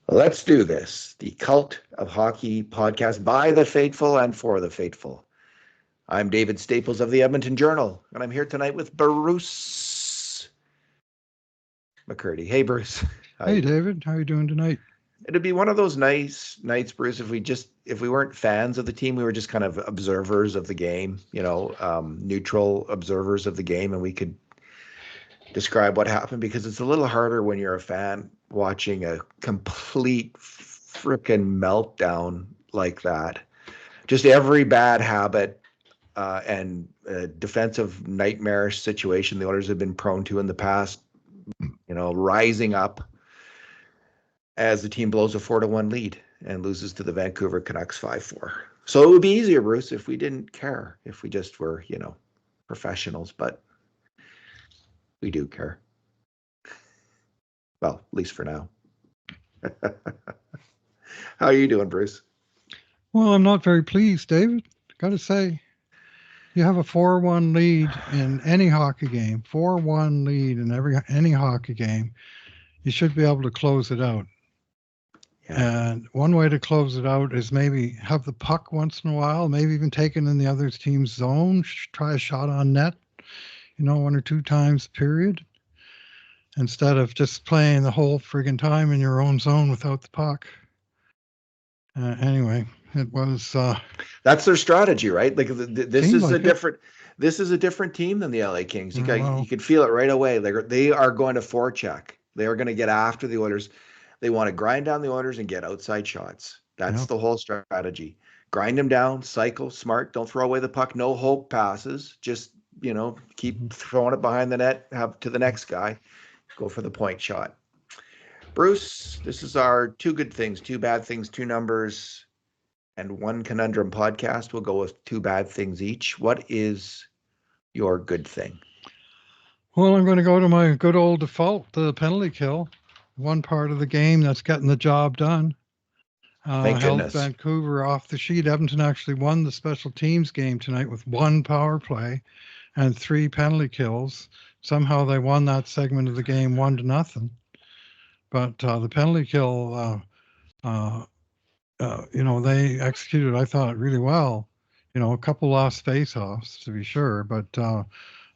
Let's do this. The Cult of Hockey podcast by the faithful and for the faithful. I'm David Staples of the Edmonton Journal, and I'm here tonight with Bruce McCurdy. Hey, Bruce. How Hey, you doing? David. How are you doing tonight? It'd be one of those nice nights, Bruce, if we weren't fans of the team, we were just kind of observers of the game, neutral observers of the game, and we could describe what happened because it's a little harder when you're a fan watching a complete freaking meltdown like that. Just every bad habit and defensive nightmarish situation the Oilers have been prone to in the past, rising up as the team blows a 4-1 lead and loses to the Vancouver Canucks 5-4. So it would be easier, Bruce, if we didn't care, if we just were, professionals, but we do care. Well, at least for now. How are you doing, Bruce? Well, I'm not very pleased, David. Got to say, you have a 4-1 lead in any hockey game, 4-1 lead in any hockey game. You should be able to close it out. Yeah. And one way to close it out is maybe have the puck once in a while, maybe even take it in the other team's zone, try a shot on net, one or two times, period, instead of just playing the whole friggin' time in your own zone without the puck. Anyway, it was. That's their strategy, right? Like this is a different team than the LA Kings. You could feel it right away. They are going to forecheck. They are going to get after the Oilers. They want to grind down the Oilers and get outside shots. That's the whole strategy. Grind them down, cycle, smart. Don't throw away the puck. No hope passes. Just keep throwing it behind the net. Have to the next guy. Go for the point shot. Bruce, this is our two good things, two bad things, two numbers, and one conundrum podcast. We'll go with two bad things each. What is your good thing? Well, I'm going to go to my good old default, the penalty kill. One part of the game that's getting the job done. Thank goodness. Held Vancouver off the sheet. Edmonton actually won the special teams game tonight with one power play and 3 penalty kills. Somehow they won that segment of the game 1-0. But the penalty kill, they executed, I thought, really well. A couple lost face-offs, to be sure, but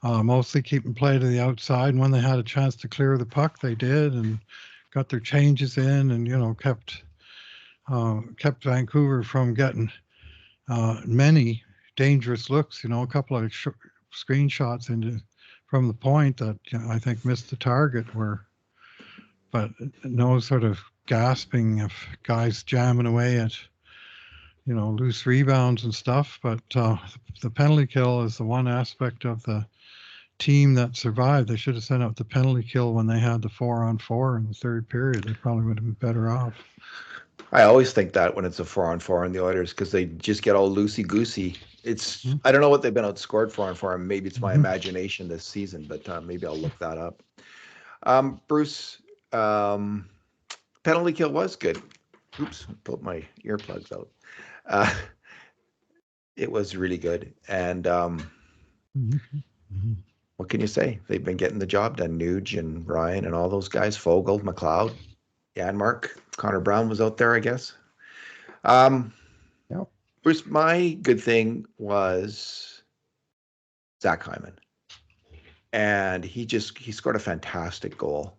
mostly keeping play to the outside. And when they had a chance to clear the puck, they did and got their changes in and, kept Vancouver from getting many dangerous looks, a couple of screenshots from the point that I think missed the target but no sort of gasping of guys jamming away at, loose rebounds and stuff. But the penalty kill is the one aspect of the team that survived. They should have sent out the penalty kill when they had the 4-on-4 in the third period. They probably would have been better off. I always think that when it's a 4-on-4 in the Oilers, because they just get all loosey-goosey. It's I don't know what they've been outscored 4-on-4. Maybe it's my imagination this season, but maybe I'll look that up. Bruce, penalty kill was good. Oops, pulled my earplugs out. It was really good. And what can you say? They've been getting the job done. Nuge and Ryan and all those guys, Fogle, McLeod, Janmark, Connor Brown was out there, I guess. Bruce, my good thing was Zach Hyman. And he scored a fantastic goal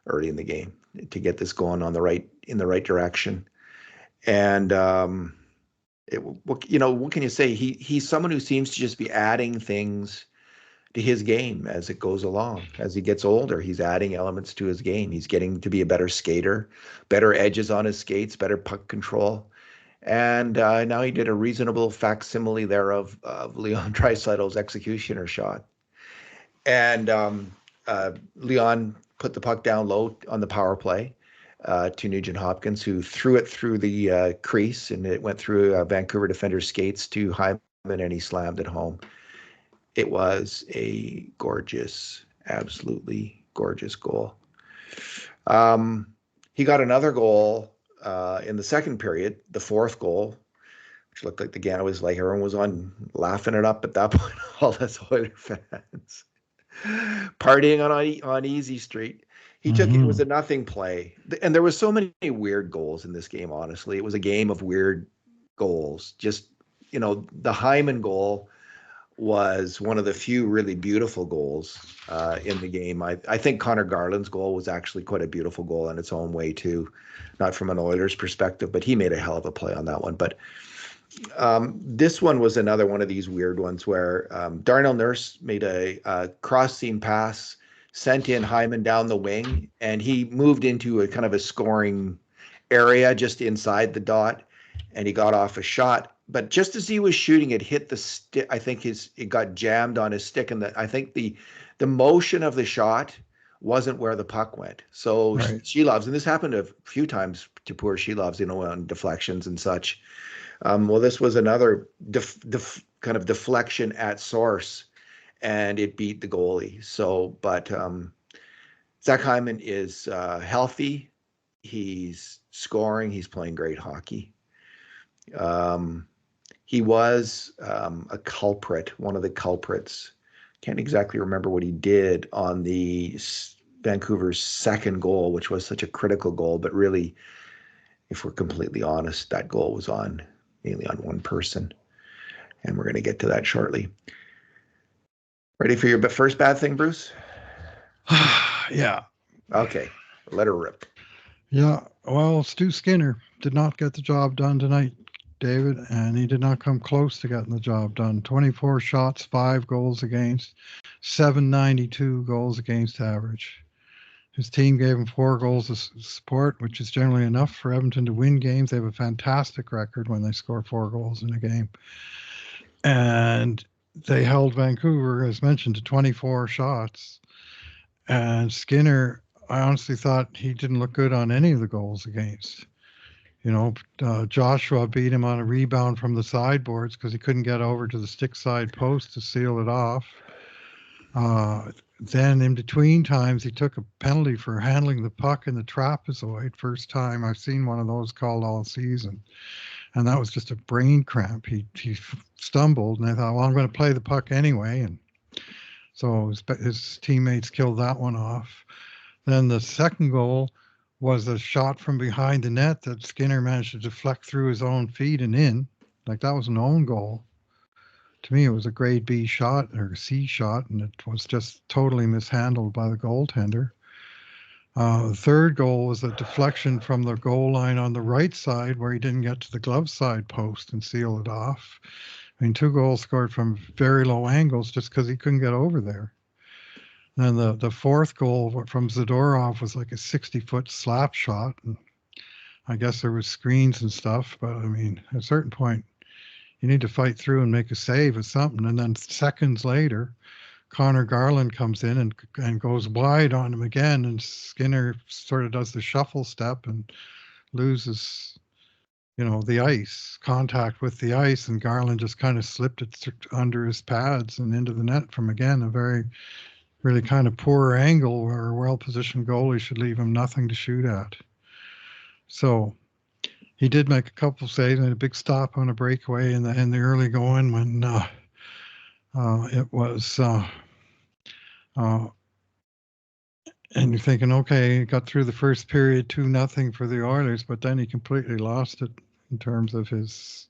early in the game to get this going in the right direction. And what can you say? He's someone who seems to just be adding things to his game as it goes along. As he gets older, he's adding elements to his game. He's getting to be a better skater, better edges on his skates, better puck control. And now he did a reasonable facsimile there of Leon Draisaitl's executioner shot. And Leon put the puck down low on the power play to Nugent Hopkins, who threw it through the crease, and it went through Vancouver defender's skates to Hyman, and he slammed it home. It was a gorgeous, absolutely gorgeous goal. He got another goal in the second period, the fourth goal, which looked like the game was like everyone was on laughing it up at that point, all us Oilers fans partying on Easy Street. It was a nothing play. And there was so many weird goals in this game, honestly. It was a game of weird goals. Just, the Hyman goal was one of the few really beautiful goals in the game. I think Connor Garland's goal was actually quite a beautiful goal in its own way too, not from an Oilers perspective, but he made a hell of a play on that one. But this one was another one of these weird ones where Darnell Nurse made a cross seam pass, sent in Hyman down the wing, and he moved into a kind of a scoring area just inside the dot, and he got off a shot. But just as he was shooting, it hit the stick. I think it got jammed on his stick, and I think the motion of the shot wasn't where the puck went. So Right. Sheloves, and this happened a few times to poor Sheloves, on deflections and such. Well, this was another kind of deflection at source, and it beat the goalie. So, but Zach Hyman is healthy. He's scoring. He's playing great hockey. He was a culprit, one of the culprits. Can't exactly remember what he did on the Vancouver's second goal, which was such a critical goal. But really, if we're completely honest, that goal was mainly on one person. And we're going to get to that shortly. Ready for your first bad thing, Bruce? Yeah. Okay, let her rip. Yeah. Well, Stu Skinner did not get the job done tonight, David, and he did not come close to getting the job done. 24 shots, 5 goals against, 792 goals against average. His team gave him 4 goals of support, which is generally enough for Edmonton to win games. They have a fantastic record when they score 4 goals in a game. And they held Vancouver, as mentioned, to 24 shots. And Skinner, I honestly thought he didn't look good on any of the goals against. Joshua beat him on a rebound from the sideboards because he couldn't get over to the stick side post to seal it off. Then in between times, he took a penalty for handling the puck in the trapezoid. First time I've seen one of those called all season. And that was just a brain cramp. He stumbled, and I thought, well, I'm going to play the puck anyway. And so his teammates killed that one off. Then the second goal was a shot from behind the net that Skinner managed to deflect through his own feet and in. Like, that was an own goal. To me, it was a grade B shot or a C shot, and it was just totally mishandled by the goaltender. The third goal was a deflection from the goal line on the right side where he didn't get to the glove side post and seal it off. I mean, 2 goals scored from very low angles just because he couldn't get over there. Then the fourth goal from Zadorov was like a 60-foot slap shot. And I guess there was screens and stuff, but I mean, at a certain point, you need to fight through and make a save or something. And then seconds later, Connor Garland comes in and goes wide on him again, and Skinner sort of does the shuffle step and loses, the ice, contact with the ice, and Garland just kind of slipped it under his pads and into the net from, again, a very, really kind of poor angle where a well-positioned goalie should leave him nothing to shoot at. So he did make a couple saves and a big stop on a breakaway in the early going when it was and you're thinking, okay, he got through the first period 2-0 for the Oilers, but then he completely lost it in terms of his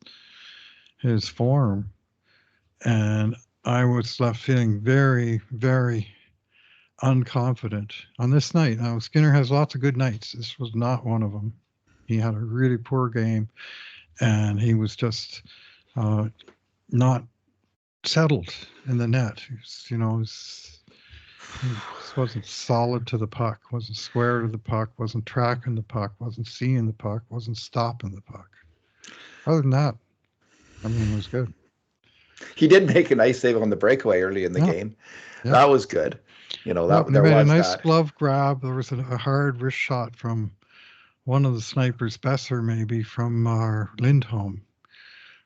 form. And I was left feeling very, very unconfident on this night. Now, Skinner has lots of good nights. This was not one of them. He had a really poor game, and he was just not settled in the net. He wasn't solid to the puck, wasn't square to the puck, wasn't tracking the puck, wasn't seeing the puck, wasn't stopping the puck. Other than that, I mean, it was good. He did make a nice save on the breakaway early in the game. Yeah. That was good. There made was a nice glove grab. There was a hard wrist shot from one of the snipers, Besser maybe, from Lindholm,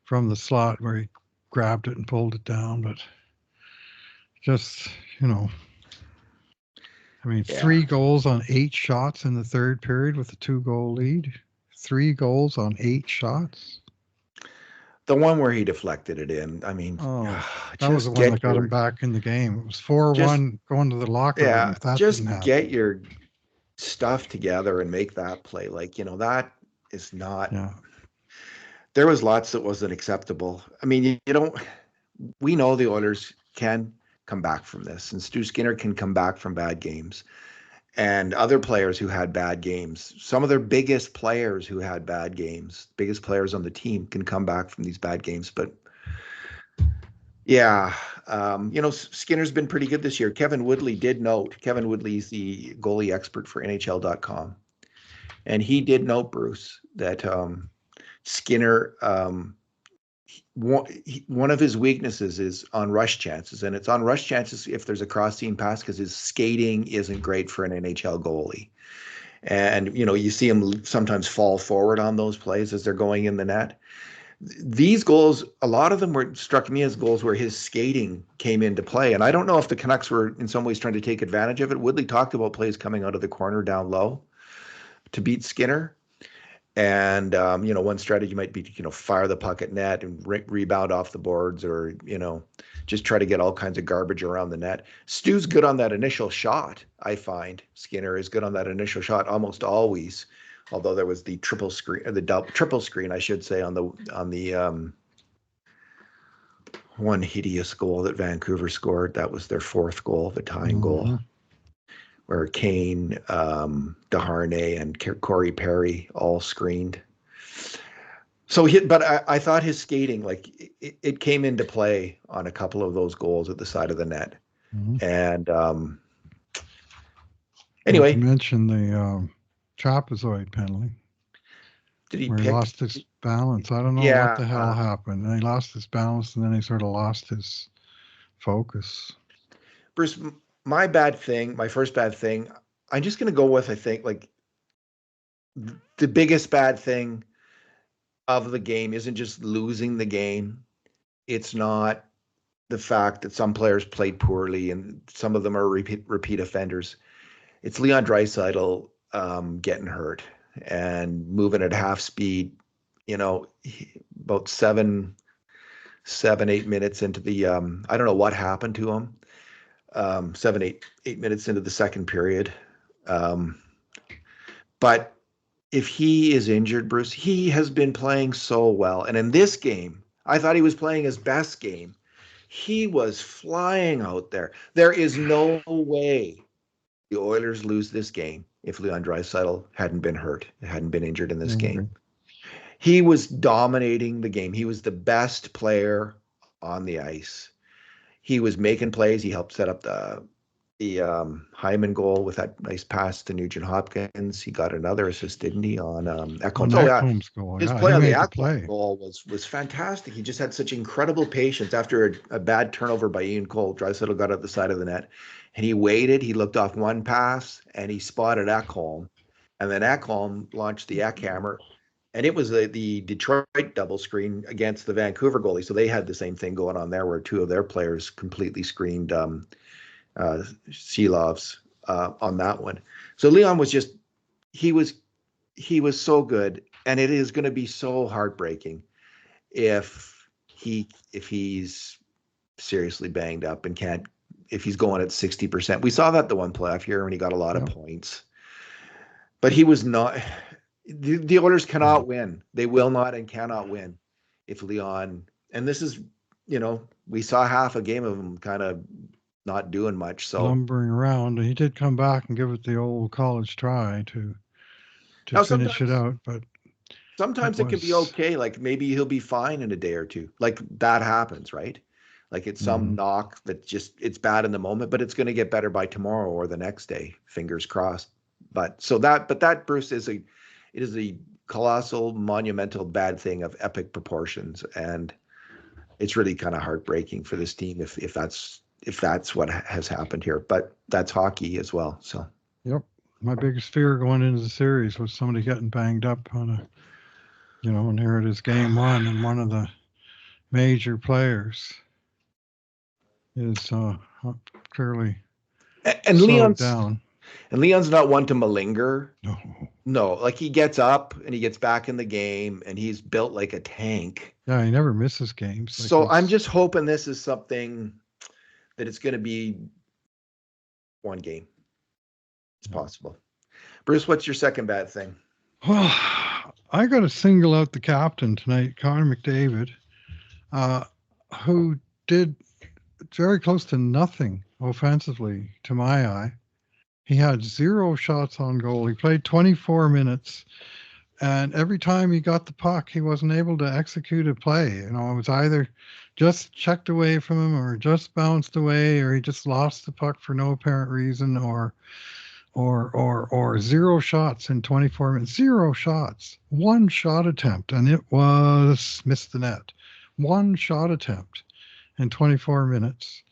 from the slot where he grabbed it and pulled it down. But just, I mean, 3 goals on 8 shots in the third period with a 2-goal lead. 3 goals on 8 shots. The one where he deflected it in. I mean, that was the one that got him back in the game. It was 4-1 going to the locker room. If that just didn't happen. get your stuff together and make that play. Like, that is not. Yeah. There was lots that wasn't acceptable. I mean, you don't. We know the Oilers can come back from this, and Stu Skinner can come back from bad games, and other players who had bad games. Some of their biggest players who had bad games, biggest players on the team, can come back from these bad games. But yeah, Skinner's been pretty good this year. Kevin Woodley's the goalie expert for NHL.com. And he did note, Bruce, that Skinner, one of his weaknesses is on rush chances. And it's on rush chances if there's a cross-seam pass, because his skating isn't great for an NHL goalie. And, you see him sometimes fall forward on those plays as they're going in the net. These goals, a lot of them struck me as goals where his skating came into play. And I don't know if the Canucks were in some ways trying to take advantage of it. Woodley talked about plays coming out of the corner down low to beat Skinner. And, one strategy might be to, fire the puck at net and rebound off the boards, or, just try to get all kinds of garbage around the net. Stu's good on that initial shot, I find. Skinner is good on that initial shot almost always. Although there was the triple screen, I should say, on the one hideous goal that Vancouver scored. That was their fourth goal, the tying goal, where Kane, Desharnais, and Corey Perry all screened. So, but I thought his skating, like it came into play on a couple of those goals at the side of the net. And anyway, you mentioned the trapezoid penalty. Did he where he lost his balance? I don't know what the hell happened. And he lost his balance, and then he sort of lost his focus. Bruce, my first bad thing, I'm just going to go with, I think, like the biggest bad thing of the game isn't just losing the game. It's not the fact that some players played poorly and some of them are repeat offenders. It's Leon Draisaitl getting hurt and moving at half speed, about 7, 8 minutes into the, I don't know what happened to him. 7, 8 minutes into the second period. But if he is injured, Bruce, he has been playing so well. And in this game, I thought he was playing his best game. He was flying out there. There is no way the Oilers lose this game if Leon Draisaitl hadn't been hurt, hadn't been injured in this game. He was dominating the game. He was the best player on the ice. He was making plays. He helped set up the Hyman goal with that nice pass to Nugent Hopkins. He got another assist, didn't he, on Ekholm's goal? His play on the Ekholm goal was fantastic. He just had such incredible patience. After a bad turnover by Ian Cole, Draisaitl got at the side of the net, and he waited. He looked off one pass, and he spotted Ekholm, and then Ekholm launched the Ekhammer, and it was the Detroit double screen against the Vancouver goalie. So they had the same thing going on there, where two of their players completely screened Silovs on that one. So Leon was just, he was so good, and it is going to be so heartbreaking if he's seriously banged up and if he's going at 60%. We saw that the one playoff year when he got a lot of points, but he was not. The Oilers cannot win. They will not and cannot win if Leon, and this is, we saw half a game of him kind of not doing much. So lumbering around. He did come back and give it the old college try to finish it out, but sometimes it can be okay. Like maybe he'll be fine in a day or two. Like that happens, right? Like it's some knock that it's bad in the moment, but it's going to get better by tomorrow or the next day. Fingers crossed. But that Bruce is a colossal, monumental bad thing of epic proportions, and it's really kind of heartbreaking for this team if that's what has happened here. But that's hockey as well. So yep, my biggest fear going into the series was somebody getting banged up on and here it is game one, and one of the major players is clearly and Leon's down. And Leon's not one to malinger. No, like he gets up and he gets back in the game, and he's built like a tank. Yeah, he never misses games. So I'm just hoping this is something that it's going to be one game. It's possible. Bruce, what's your second bad thing? Well, I got to single out the captain tonight, Connor McDavid, who did very close to nothing offensively to my eye. He had 0 shots on goal. He played 24 minutes. And every time he got the puck, he wasn't able to execute a play. It was either just checked away from him or just bounced away, or he just lost the puck for no apparent reason, or 0 shots in 24 minutes. 0 shots. 1 shot attempt, and it was missed the net. 1 shot attempt in 24 minutes.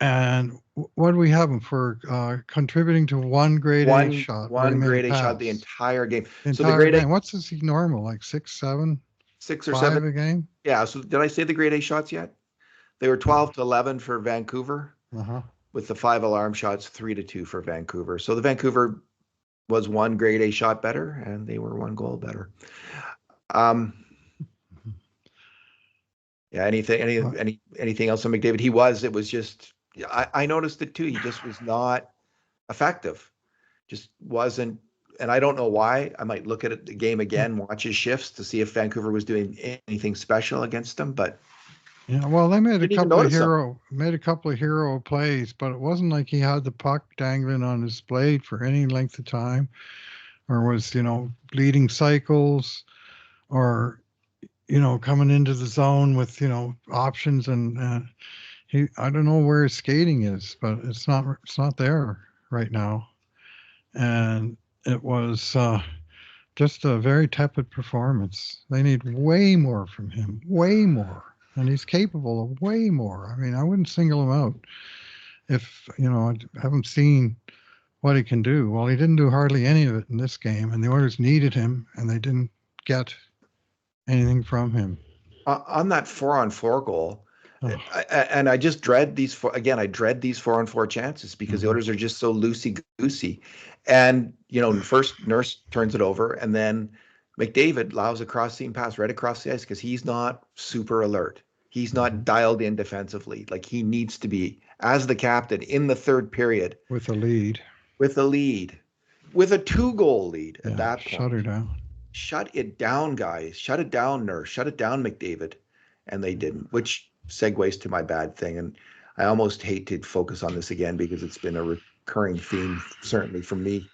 And what do we have him for? Contributing to 1 grade A shot. One grade A shot the entire game. So the grade A, what's his normal? Like 6, 7? 6 or 5 7 a game? Yeah. So did I say the grade A shots yet? They were 12 to 11 for Vancouver, with the 5 alarm shots, 3 to 2 for Vancouver. So the Vancouver was 1 grade A shot better, and they were 1 goal better. Yeah. Anything else on McDavid? It was just. I noticed it too. He just was not effective. Just wasn't, and I don't know why. I might look at the game again, watch his shifts to see if Vancouver was doing anything special against him. But yeah, well, they made a couple of hero plays, but it wasn't like he had the puck dangling on his blade for any length of time, or was bleeding cycles, or coming into the zone with options and. I don't know where his skating is, but it's not there right now. And it was just a very tepid performance. They need way more from him, way more. And he's capable of way more. I mean, I wouldn't single him out if, I haven't seen what he can do. Well, he didn't do hardly any of it in this game, and the Oilers needed him, and they didn't get anything from him. On that 4-on-4 goal, I just dread these I dread these 4-on-4 chances because the Oilers are just so loosey-goosey. And, first Nurse turns it over, and then McDavid allows a cross-seam pass right across the ice because he's not super alert. He's not dialed in defensively like he needs to be as the captain in the third period. With a lead. With a 2-goal lead at that point. Shut her down. Shut it down, guys. Shut it down, Nurse. Shut it down, McDavid. And they didn't, which segues to my bad thing. And I almost hate to focus on this again because it's been a recurring theme, certainly for me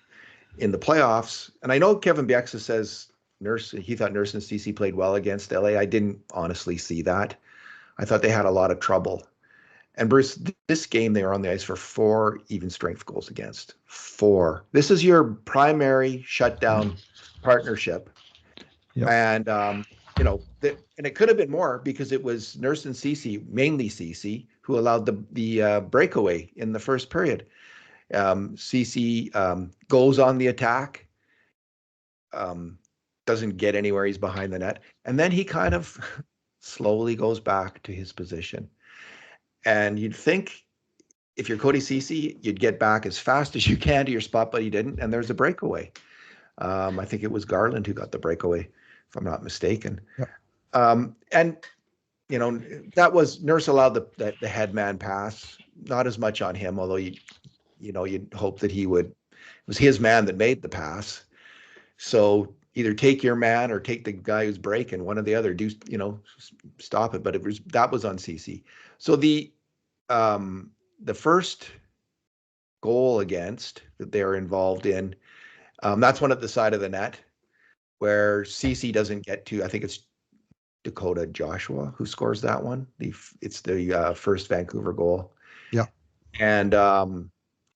in the playoffs. And I know Kevin Bieksa says he thought Nurse and Ceci played well against LA. I didn't honestly see that. I thought they had a lot of trouble. And Bruce, this game, they were on the ice for 4 even strength goals against. 4. This is your primary shutdown partnership. Yep. And, and it could have been more because it was Nurse and Ceci, mainly Ceci, who allowed the breakaway in the first period. Ceci goes on the attack, doesn't get anywhere. He's behind the net. And then he kind of slowly goes back to his position. And you'd think if you're Cody Ceci, you'd get back as fast as you can to your spot, but he didn't. And there's a breakaway. I think it was Garland who got the breakaway, if I'm not mistaken. Yeah. And, that was Nurse allowed the headman pass, not as much on him, although you'd hope that it was his man that made the pass. So either take your man or take the guy who's breaking, one or the other, stop it. But that was on CC. So the first goal against that they were involved in, that's one at the side of the net where CC doesn't get to, I think it's Dakota Joshua who scores that one. It's the first Vancouver goal. Yeah. And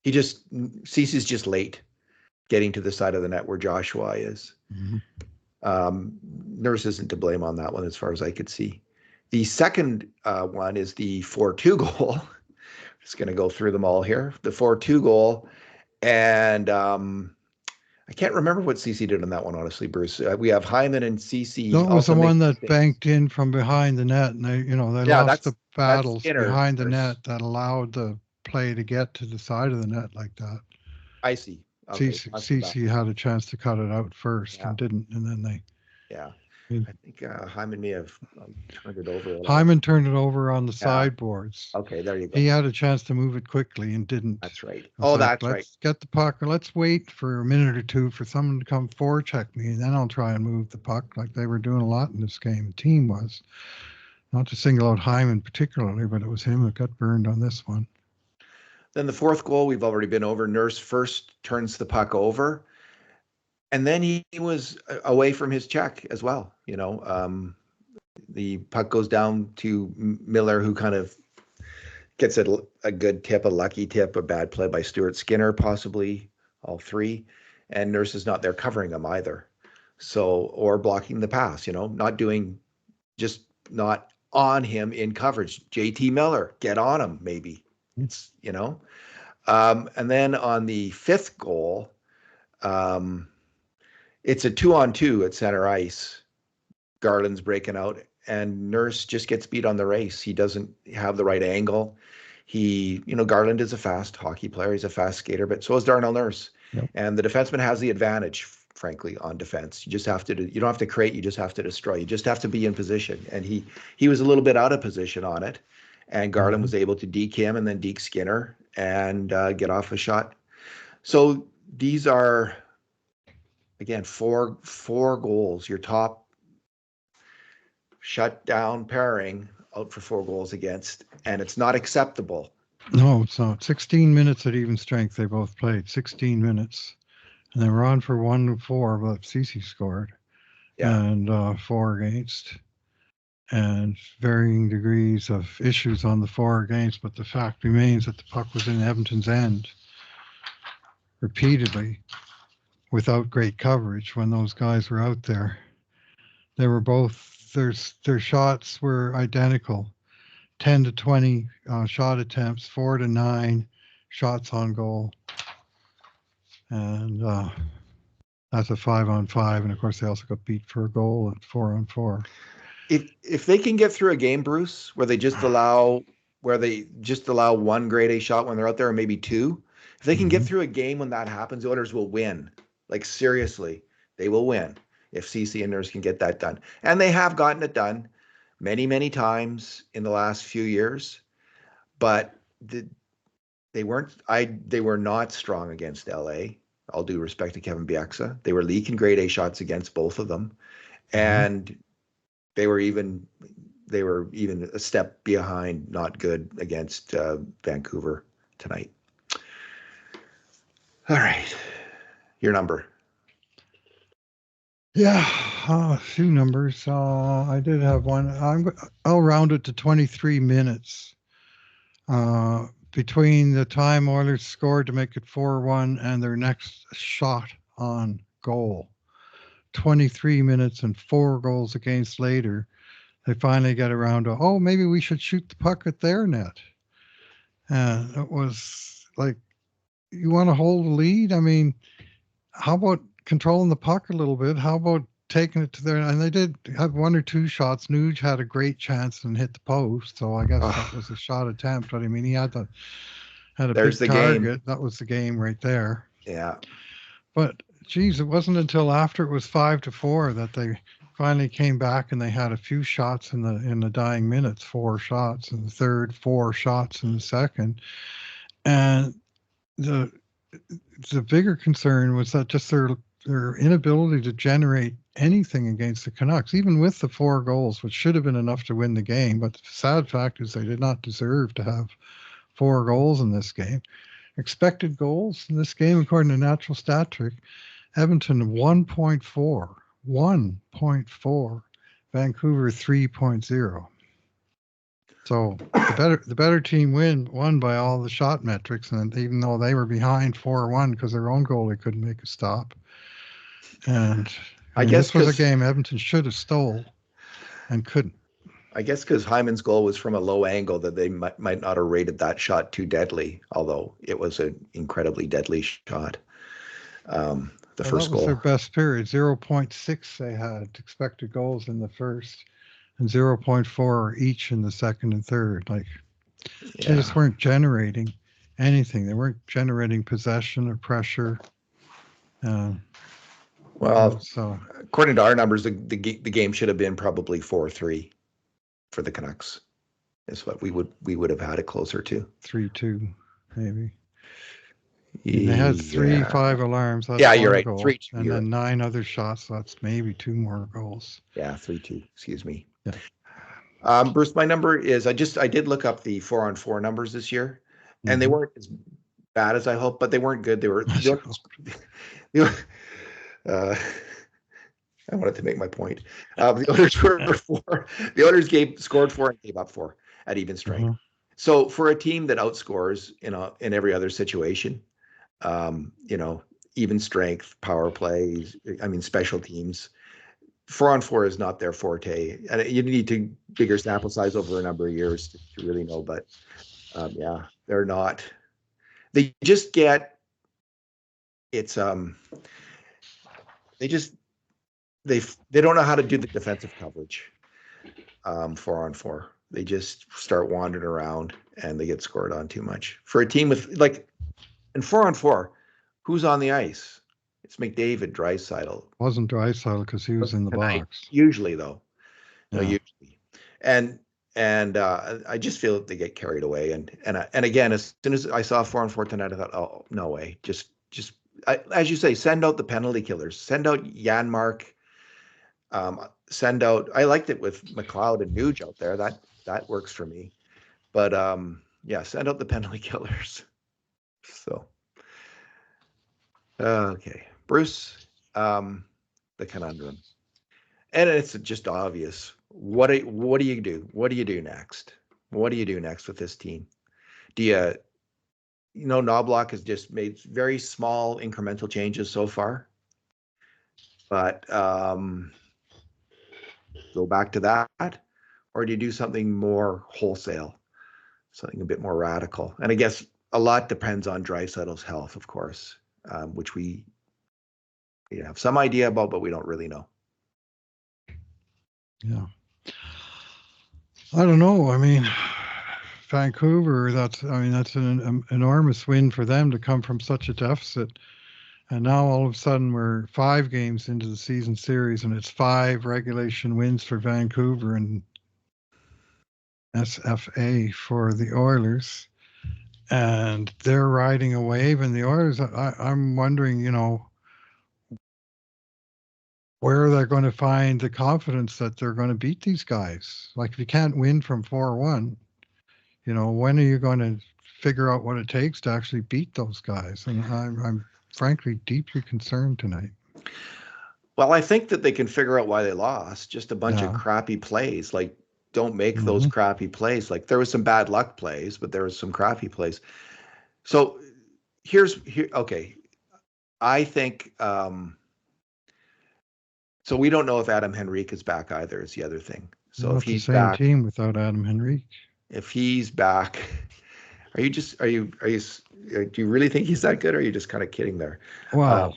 CC's just late getting to the side of the net where Joshua is. Mm-hmm. Nurse isn't to blame on that one as far as I could see. The second one is the 4-2 goal. Just going to go through them all here. The 4-2 goal. And I can't remember what CC did on that one, honestly, Bruce. We have Hyman and CC. That was the one that banked in from behind the net. And they lost the battles behind the net that allowed the play to get to the side of the net like that. I see. Okay, CC had a chance to cut it out first and didn't. And then they. Yeah. I think Hyman may have turned it over a little bit. Hyman turned it over on the Yeah. sideboards. Okay, there you go. He had a chance to move it quickly and didn't. That's right. It was Oh, like, that's right. let's get the puck. Let's wait for a minute or two for someone to come forecheck me, and then I'll try and move the puck like they were doing a lot in this game. The team was. Not to single out Hyman particularly, but it was him that got burned on this one. Then the fourth goal, we've already been over. Nurse first turns the puck over, and then he was away from his check as well. The puck goes down to Miller, who kind of gets a good tip, a lucky tip, a bad play by Stuart Skinner, possibly all three, and Nurse is not there covering him either. So, or blocking the pass, just not on him in coverage. JT Miller, get on him, maybe. It's, and then on the fifth goal, it's a 2-on-2 at center ice. Garland's breaking out, and Nurse just gets beat on the race. He doesn't have the right angle. Garland is a fast hockey player. He's a fast skater, but so is Darnell Nurse. Yep. And the defenseman has the advantage, frankly, on defense. You just have to you don't have to create, you just have to destroy. You just have to be in position. And he was a little bit out of position on it. And Garland was able to deke him and then deke Skinner and get off a shot. So these are, again, four goals. Your top shutdown pairing out for 4 goals against, and it's not acceptable. No, it's not. 16 minutes at even strength they both played. 16 minutes. And they were on for 1-4, but Cece scored. Yeah. And 4 against. And varying degrees of issues on the 4 against, but the fact remains that the puck was in Edmonton's end repeatedly without great coverage when those guys were out there. They were both, their shots were identical. 10 to 20 shot attempts, 4 to 9 shots on goal. And that's a 5-on-5. And of course, they also got beat for a goal at 4-on-4. If they can get through a game, Bruce, where they just allow one grade A shot when they're out there, or maybe 2, if they can get through a game when that happens, the Oilers will win. Like, seriously, they will win if CC and Nurse can get that done. And they have gotten it done many, many times in the last few years, but they were not strong against LA. All due respect to Kevin Bieksa. They were leaking grade A shots against both of them. And they were even a step behind, not good against Vancouver tonight. All right, your number. Yeah, a few numbers. I did have one. I'll round it to 23 minutes between the time Oilers scored to make it 4-1 and their next shot on goal. 23 minutes and 4 goals against later, they finally get around to, maybe we should shoot the puck at their net. And it was like, you want to hold the lead? I mean, how about controlling the puck a little bit? How about taking it to their, and they did have 1 or 2 shots. Nuge had a great chance and hit the post. So I guess that was a shot attempt. But I mean, he had a There's big the target. game. That was the game right there. Yeah. But geez, it wasn't until after it was 5-4 that they finally came back and they had a few shots in the dying minutes, 4 shots in the third, 4 shots in the second. And the bigger concern was that just their inability to generate anything against the Canucks, even with the 4 goals, which should have been enough to win the game. But the sad fact is they did not deserve to have 4 goals in this game. Expected goals in this game, according to Natural Stat Trick, Edmonton 1.4, 1.4, Vancouver 3.0. So the better team won by all the shot metrics, and even though they were behind 4-1 because their own goalie couldn't make a stop. And I guess this was a game Edmonton should have stole and couldn't. I guess because Hyman's goal was from a low angle that they might not have rated that shot too deadly, although it was an incredibly deadly shot. The first goal. That was their best period. 0.6 they had expected goals in the first, and 0.4 each in the second and third. They just weren't generating anything. They weren't generating possession or pressure. Well, So according to our numbers, the game should have been probably 4-3 for the Canucks. Is what we would have had it closer to. 3-2, maybe. And they had 5 alarms. That's yeah, you're one right. goal. 3-2. And then 9 other shots. That's maybe 2 more goals. Yeah, 3-2. Excuse me. Yeah. Bruce, my number is I did look up the 4-on-4 numbers this year, and they weren't as bad as I hoped, but they weren't good. They were. I wanted to make my point. The Oilers were 4. The Oilers scored 4 and gave up 4 at even strength. So for a team that outscores in every other situation, even strength, power plays, special teams, 4-on-4 is not their forte, and you need to bigger sample size over a number of years to really know. But they're not. They just get it's they don't know how to do the defensive coverage 4-on-4. They just start wandering around and they get scored on too much. For a team with in 4-on-4, who's on the ice? It's McDavid, Draisaitl. Wasn't Draisaitl because he was in the box. Usually, though. No, usually. And I just feel that they get carried away. And again, as soon as I saw 4-on-4 tonight, I thought, oh, no way. Just as you say, send out the penalty killers. Send out Janmark. Send out. I liked it with McLeod and Nuge out there. That works for me. But send out the penalty killers. So okay, Bruce, the conundrum, and it's just obvious. What do you do? What do you do next? What do you do next with this team? Do you Knobloch has just made very small incremental changes so far, but go back to that, or do you do something more wholesale, something a bit more radical? And I guess a lot depends on Draisaitl's health, of course, which we have some idea about, but we don't really know. Yeah. I don't know. Vancouver, that's an enormous win for them to come from such a deficit. And now all of a sudden we're 5 games into the season series and it's 5 regulation wins for Vancouver and SFA for the Oilers. And they're riding a wave, and the Oilers, I'm wondering, where they're going to find the confidence that they're going to beat these guys. Like, if you can't win from 4-1, when are you going to figure out what it takes to actually beat those guys? And I'm frankly deeply concerned tonight. Well, I think that they can figure out why they lost. Just a bunch of crappy plays. Like, don't make those crappy plays. Like, there was some bad luck plays, but there was some crappy plays. So okay. I think so we don't know if Adam Henrique is back either, is the other thing. So if he's back, team without Adam Henrique. If he's back, do you really think he's that good, or are you just kind of kidding there? Well,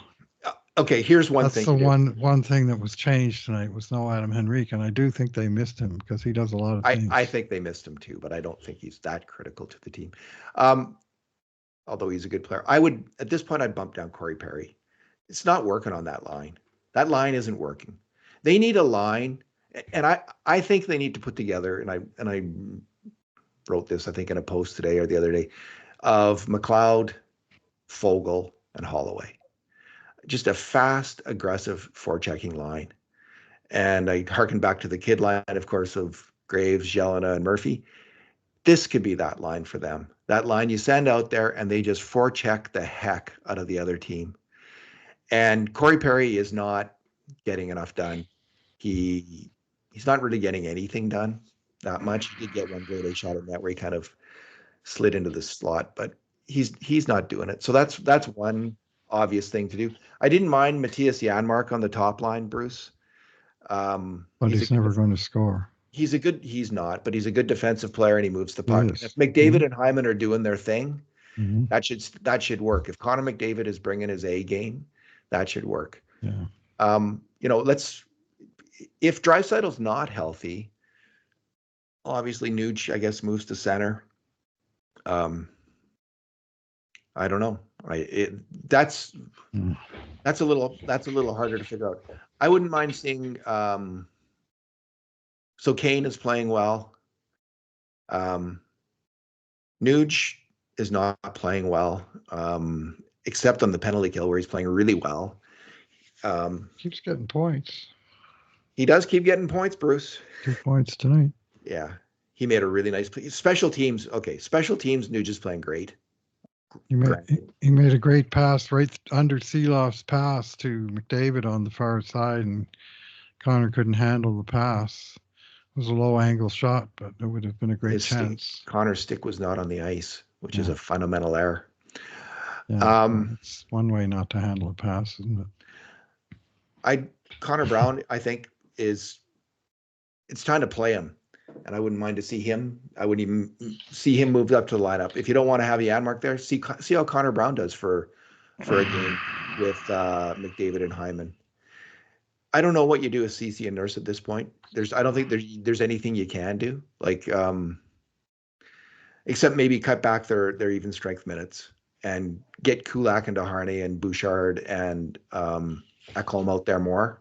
okay, here's one thing. That's the one thing that was changed tonight was no Adam Henrique, and I do think they missed him because he does a lot of things. I think they missed him too, but I don't think he's that critical to the team. Although he's a good player. At this point, I'd bump down Corey Perry. It's not working on that line. That line isn't working. They need a line, and I think they need to put together, and I wrote this, I think, in a post today or the other day, of McLeod, Fogle, and Holloway. Just a fast, aggressive forechecking line. And I harken back to the kid line, of course, of Graves, Jelena, and Murphy. This could be that line for them. That line you send out there and they just forecheck the heck out of the other team. And Corey Perry is not getting enough done. He's not really getting anything done that much. He did get one great A shot in that where he kind of slid into the slot, but he's not doing it. So that's one obvious thing to do. I didn't mind Matthias Janmark on the top line, Bruce. But he's never going to score. He's not, but he's a good defensive player and he moves the puck. If McDavid and Hyman are doing their thing, that should work. If Connor McDavid is bringing his A game, that should work. Yeah. If Draisaitl's not healthy, obviously Nuge, I guess, moves to center. I don't know. That's a little harder to figure out. I wouldn't mind seeing. So Kane is playing well. Nuge is not playing well, except on the penalty kill where he's playing really well. Keeps getting points. He does keep getting points, Bruce. 2 points tonight. Yeah, he made a really nice play. Special teams. Okay, special teams. Nuge is playing great. He made a great pass right under Seeloff's pass to McDavid on the far side, and Connor couldn't handle the pass. It was a low angle shot, but it would have been a great chance. Connor's stick was not on the ice, which is a fundamental error. Yeah, it's one way not to handle a pass, isn't it? Connor Brown, I think, it's time to play him. And I wouldn't mind to see him. I wouldn't even see him moved up to the lineup. If you don't want to have Janmark there, see how Connor Brown does for a game with McDavid and Hyman. I don't know what you do with CC and Nurse at this point. I don't think there's anything you can do, like except maybe cut back their even strength minutes and get Kulak and Desharnais and Bouchard and Ekholm out there more.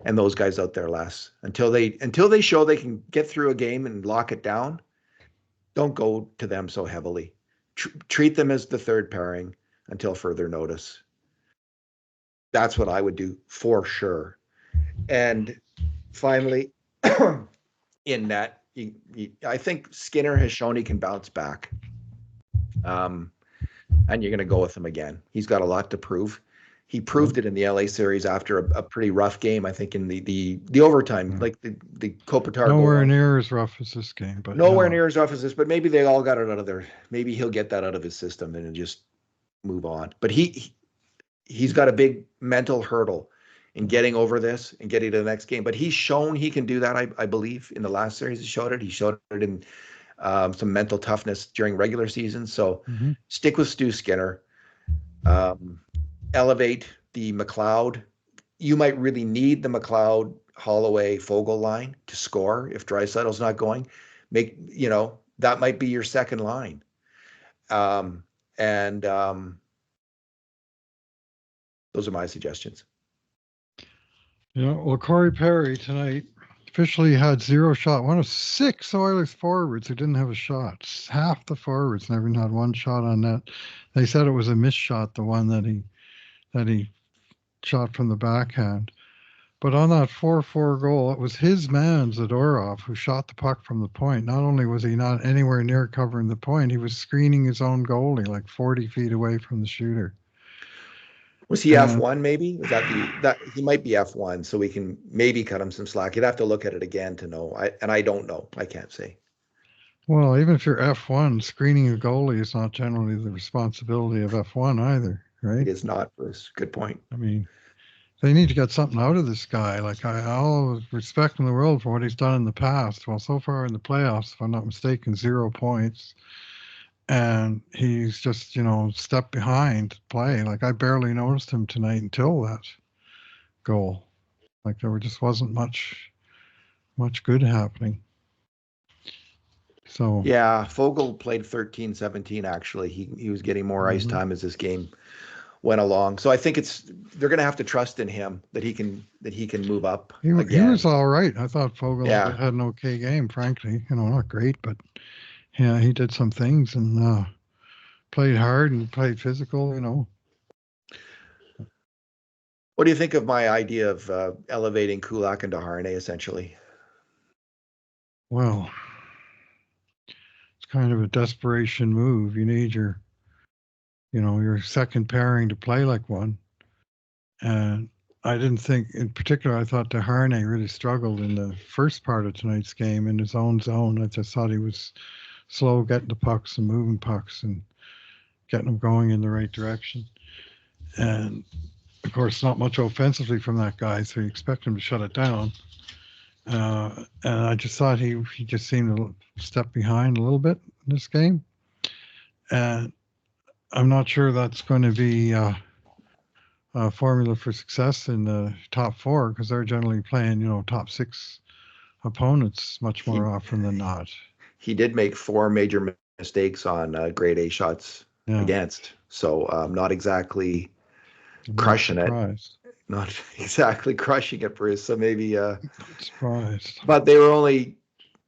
And those guys out there less until they show they can get through a game and lock it down. Don't go to them so heavily. Treat them as the third pairing until further notice. That's what I would do for sure. And finally, in net, I think Skinner has shown he can bounce back. And you're going to go with him again. He's got a lot to prove. He proved it in the LA series after a pretty rough game. I think in the overtime, like the Kopitar. Nowhere near as rough as this game, but nowhere near as rough as this. But maybe they all got it out of there. Maybe he'll get that out of his system and just move on. But he's got a big mental hurdle in getting over this and getting to the next game. But he's shown he can do that. I believe in the last series he showed it. He showed it in some mental toughness during regular season. So stick with Stu Skinner. Elevate the McLeod. You might really need the McLeod, Holloway, Fogle line to score if Draisaitl's not going. That might be your second line. Those are my suggestions. Yeah, well, Corey Perry tonight officially had 0 shot. One of 6 Oilers forwards who didn't have a shot. Half the forwards never had one shot on net. They said it was a missed shot, the one that he shot from the backhand. But on that 4-4 goal, it was his man, Zadorov, who shot the puck from the point. Not only was he not anywhere near covering the point, he was screening his own goalie like 40 feet away from the shooter. Was he F1 maybe? Was that he might be F1, so we can maybe cut him some slack. You'd have to look at it again to know. I don't know. I can't say. Well, even if you're F1, screening a goalie is not generally the responsibility of F1 either, right? It is not, Bruce. Good point. I mean, they need to get something out of this guy. Like, I all respect in the world for what he's done in the past. Well, so far in the playoffs, if I'm not mistaken, 0 points. And he's just, stepped behind play. Like, I barely noticed him tonight until that goal. Like, there just wasn't much good happening. So yeah, Fogle played 13-17 actually. He was getting more ice time as this game went along. So I think they're going to have to trust in him that he can move up. He was all right. I thought Fogle had an okay game, frankly. Not great, but yeah, he did some things and played hard and played physical. What do you think of my idea of elevating Kulak and Desharnais essentially? Well, it's kind of a desperation move. You need your second pairing to play like one. And I didn't think, in particular, I thought Desharnais really struggled in the first part of tonight's game in his own zone. I just thought he was slow getting the pucks and moving pucks and getting them going in the right direction. And, of course, not much offensively from that guy, so you expect him to shut it down. And I just thought he just seemed to step behind a little bit in this game. And I'm not sure that's going to be a formula for success in the top 4 because they're generally playing, top 6 opponents much more often than not. He did make 4 major mistakes on grade A shots against. So not exactly crushing it. Surprised. Not exactly crushing it, Bruce. So maybe, Surprised. but they were only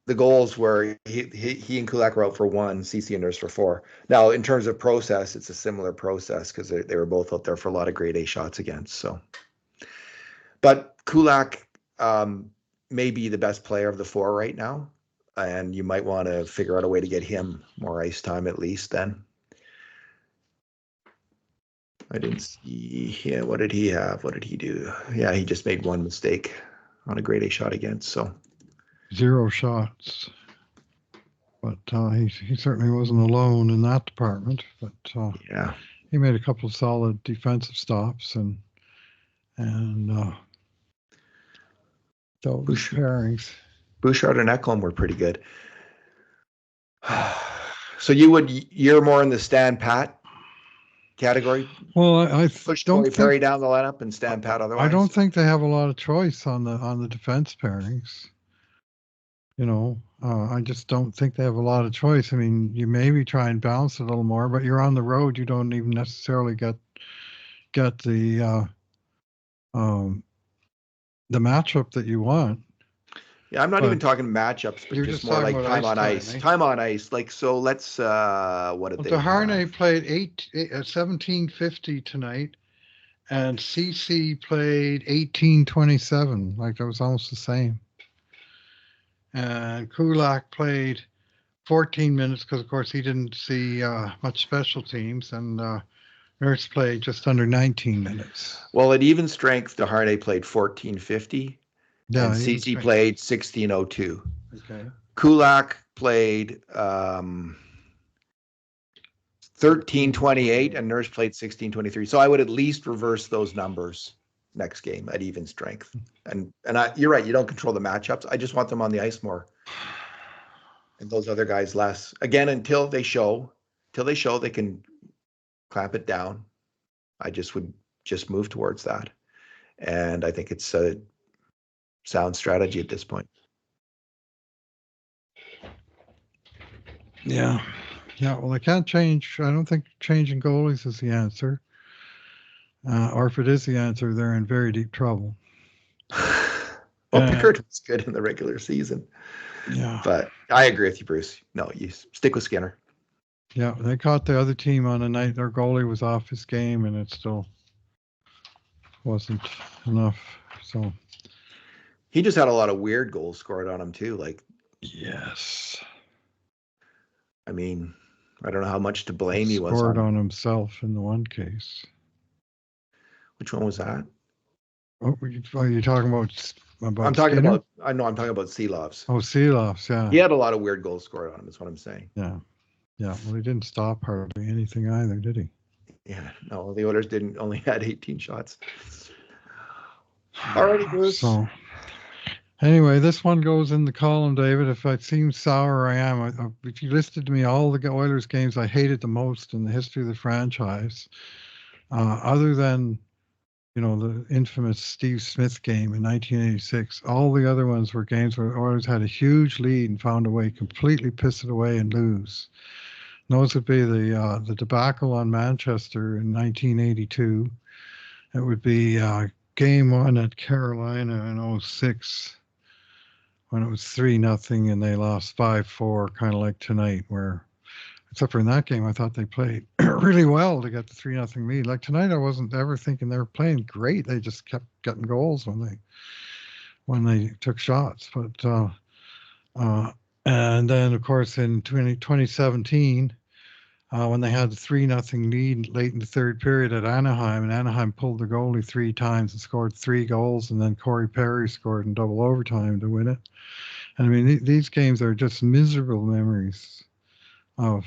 the goals were he and Kulak were out for 1, CC and Nurse for 4. Now, in terms of process, it's a similar process because they were both out there for a lot of grade A shots against. So, but Kulak may be the best player of the 4 right now, and you might want to figure out a way to get him more ice time at least. Then I didn't see. Yeah, what did he have? What did he do? Yeah, he just made 1 mistake on a grade A shot against. So 0 shots. But he certainly wasn't alone in that department. But yeah, he made a couple of solid defensive stops and those pairings. Bouchard and Ekholm were pretty good. So you're more in the stand pat category? Well, I Push don't Corey think Perry down the lineup and stand pat otherwise? I don't think they have a lot of choice on the defense pairings. You know, I just don't think they have a lot of choice. I mean, you maybe try and balance it a little more, but you're on the road. You don't even necessarily get the matchup that you want. Yeah, I'm not even talking matchups, but just more like time on ice. Time on ice. Like, so let's, what did they have? Harney played 17:50 tonight, and CC played 18:27. Like, that was almost the same. And Kulak played 14 minutes because, of course, he didn't see much special teams, and Nurse played just under 19 minutes. Well, at even strength, DeHarnay played 14:50. Yeah, and CC played 16:02. Okay. Kulak played 13:28, and Nurse played 16:23. So I would at least reverse those numbers next game at even strength. And you're right, you don't control the matchups. I just want them on the ice more, and those other guys less. Again, until they show they can clamp it down. I just would move towards that, and I think it's a sound strategy at this point. Yeah. Well, they can't change. I don't think changing goalies is the answer. Or if it is the answer, they're in very deep trouble. Well, Pickard was good in the regular season. Yeah. But I agree with you, Bruce. No, you stick with Skinner. Yeah, they caught the other team on a night their goalie was off his game, and it still wasn't enough. So he just had a lot of weird goals scored on him too. Like, yes. I mean, I don't know how much to blame he was scored on himself in the one case. Which one was that? Oh, are you talking about? I'm talking Skinner? about. I know. I'm talking about Seelovs. Oh, Seelovs, yeah. He had a lot of weird goals scored on him. Is what I'm saying. Yeah. Well, he didn't stop hardly anything either, did he? Yeah. No, the Oilers only had 18 shots. Alrighty, Bruce. So, anyway, this one goes in the column, David. If I seem sour, I am. If you listed to me all the Oilers games I hated the most in the history of the franchise, other than, the infamous Steve Smith game in 1986, all the other ones were games where the Oilers had a huge lead and found a way completely piss it away and lose. And those would be the debacle on Manchester in 1982. It would be Game 1 at Carolina in 06 when it was 3-0 and they lost 5-4, kind of like tonight, where, except for in that game, I thought they played really well to get the 3-0 lead. Like tonight, I wasn't ever thinking they were playing great. They just kept getting goals when they took shots. But and then, of course, in 2017, when they had the 3-0 lead late in the third period at Anaheim, and Anaheim pulled the goalie 3 times and scored 3 goals, and then Corey Perry scored in double overtime to win it. And I mean, these games are just miserable memories of,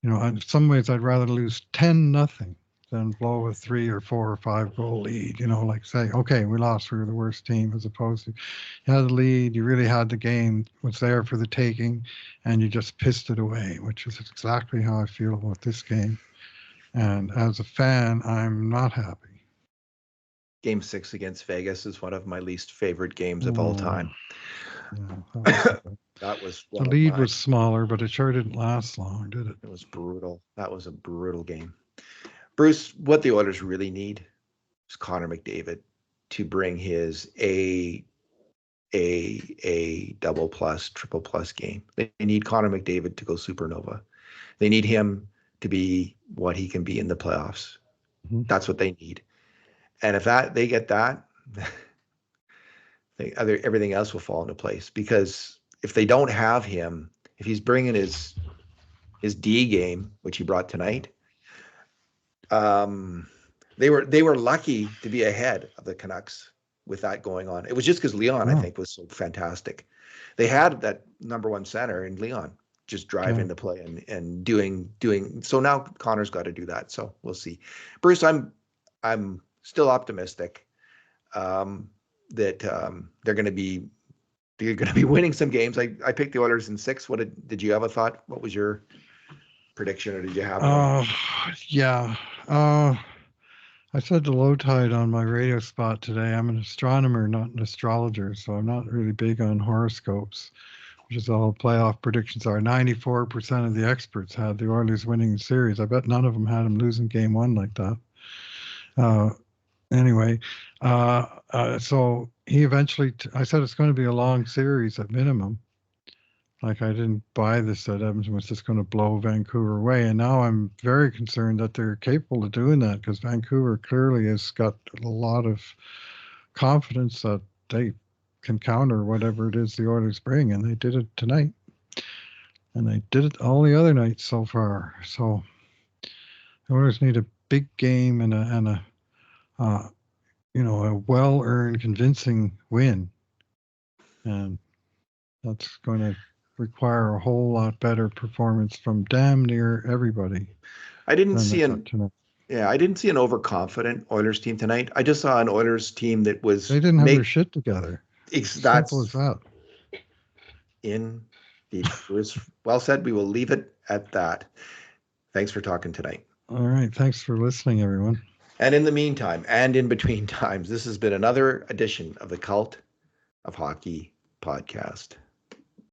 in some ways I'd rather lose 10-0 than blow a 3 or 4 or 5 goal lead, like say, okay, we lost, we were the worst team, as opposed to you had the lead, you really had the game, was there for the taking, and you just pissed it away, which is exactly how I feel about this game. And as a fan, I'm not happy. Game 6 against Vegas is one of my least favorite games of all time. Yeah, that was the lead was smaller, but it sure didn't last long, did it? It was brutal. That was a brutal game. Bruce, what the Oilers really need is Connor McDavid to bring his a double plus, triple plus game. They need Connor McDavid to go supernova. They need him to be what he can be in the playoffs. Mhm. That's what they need. And if they get that, everything else will fall into place. Because if they don't have him, if he's bringing his D game, which he brought tonight, they were lucky to be ahead of the Canucks with that going on. It was just because Leon, I think, was so fantastic. They had that number one center in Leon just driving the play and doing. So now Connor's got to do that. So we'll see. Bruce, I'm still optimistic that they're going to be winning some games. I picked the Oilers in 6. What did you have a thought? What was your prediction, or did you have one? Yeah. I said the low tide on my radio spot today. I'm an astronomer, not an astrologer, so I'm not really big on horoscopes, which is all playoff predictions are. 94% of the experts had the Oilers winning the series. I bet none of them had them losing game 1 like that. Anyway, so he eventually, I said it's going to be a long series at minimum. Like, I didn't buy this that Edmonton was just going to blow Vancouver away. And now I'm very concerned that they're capable of doing that, because Vancouver clearly has got a lot of confidence that they can counter whatever it is the Oilers bring. And they did it tonight. And they did it all the other nights so far. So the Oilers need a big game and a well-earned, convincing win. And that's going to require a whole lot better performance from damn near everybody. I didn't see an overconfident Oilers team tonight. I just saw an Oilers team that was they didn't have their shit together. Simple as that. Indeed. Bruce, well said. We will leave it at that. Thanks for talking tonight. All right. Thanks for listening, everyone. And in the meantime, and in between times, this has been another edition of the Cult of Hockey podcast.